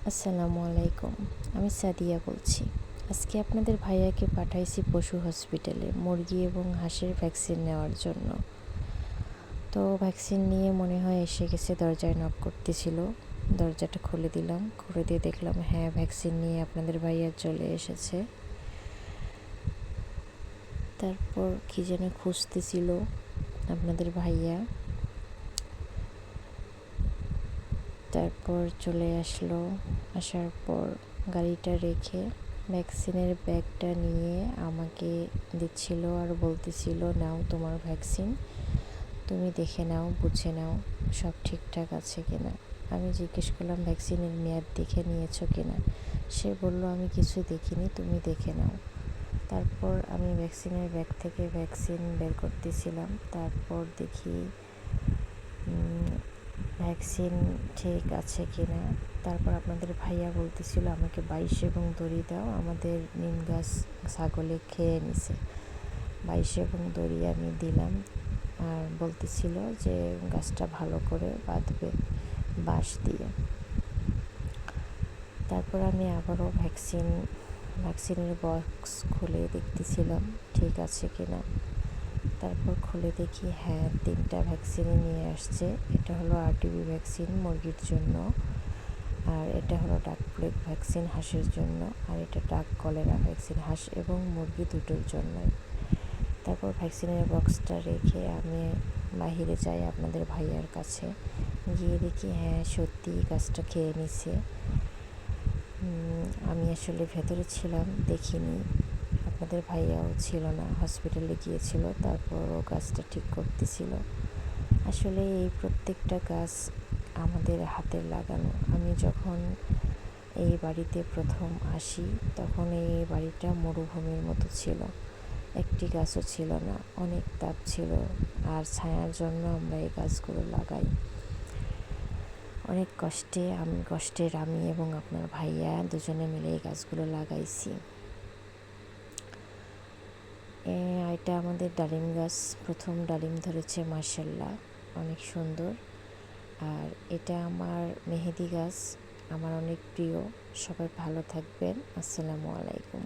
আসসালামু আলাইকুম। আমি সাদিয়া বলছি। আজকে আপনাদের ভাইয়াকে পাঠাইছি পশু হসপিটালে মুরগি এবং হাঁসের ভ্যাকসিন নেওয়ার জন্য। তো ভ্যাকসিন নিয়ে মনে হয় এসে গেছে, দরজায় নক করতেছিল। দরজাটা খুলে দিলাম, খুলে দিয়ে দেখলাম হ্যাঁ, ভ্যাকসিন নিয়ে আপনাদের ভাইয়া চলে এসেছে। তারপর কি যেন খুঁজতেছিল আপনাদের ভাইয়া। তারপর চলে আসলো। আসার পর গাড়িটা রেখে ভ্যাকসিনের ব্যাগটা নিয়ে আমাকে দিচ্ছিল আর বলতেছিল, নাও তোমার ভ্যাকসিন, তুমি দেখে নাও, বুঝে নাও সব ঠিকঠাক আছে কিনা। আমি জিজ্ঞেস করলাম ভ্যাকসিনের মেয়াদ দেখে নিয়েছো কিনা। সে বলল আমি কিছু দেখিনি, তুমি দেখে নাও। তারপর আমি ভ্যাকসিনের ব্যাগ থেকে ভ্যাকসিন বের করতেছিলাম। তারপর দেখি ভ্যাকসিন ঠিক আছে কিনা। তারপর আপনাদের ভাইয়া বলতেছিল আমাকে 22 এবং দড়ি দাও, আমাদের নিম গাছ ছাগলে খেয়ে নিছে। 22 এবং দড়ি আমি দিলাম আর বলতেছিল যে গাছটা ভালো করে বাঁধবে বাঁশ দিয়ে। তারপর আমি আবারও ভ্যাকসিনের বক্স খুলে দেখতেছিলাম ঠিক আছে কিনা। তারপর খুলে দেখি হ্যাঁ, 3টা ভ্যাকসিনই নিয়ে আসছে। এটা হলো আরটিবি ভ্যাকসিন মুরগির জন্য, আর এটা হলো ডাক প্লেগ ভ্যাকসিন হাঁসের জন্য, আর এটা ডাক কলেরা ভ্যাকসিন হাঁস এবং মুরগি দুটোর জন্যই। তারপর ভ্যাকসিনের বক্সটা রেখে আমি বাহিরে যাই আপনাদের ভাইয়ার কাছে। গিয়ে দেখি হ্যাঁ, সত্যিই গাছটা খেয়ে নিছে। আমি আসলে ভেতরে ছিলাম, দেখিনি। আপনাদের ভাইয়াও ছিল না, হসপিটালে গিয়েছিল। তারপর ও গাছটা ঠিক করতেছিল। আসলে এই প্রত্যেকটা গাছ আমাদের হাতের লাগানো। আমি যখন এই বাড়িতে প্রথম আসি তখন এই বাড়িটা মরুভূমির মতো ছিল, একটি গাছও ছিল না, অনেক তাপ ছিল। আর ছায়ার জন্য আমরা এই গাছগুলো লাগাই। অনেক কষ্টের আমি এবং আপনার ভাইয়া দুজনে মিলে এই গাছগুলো লাগাইছি। এটা আমাদের ডালিম গাছ, প্রথম ডালিম ধরেছে, মাশাআল্লাহ অনেক সুন্দর। আর এটা আমার মেহেদি গাছ, আমার অনেক প্রিয়। সবাই ভালো থাকবেন। আসসালামু আলাইকুম।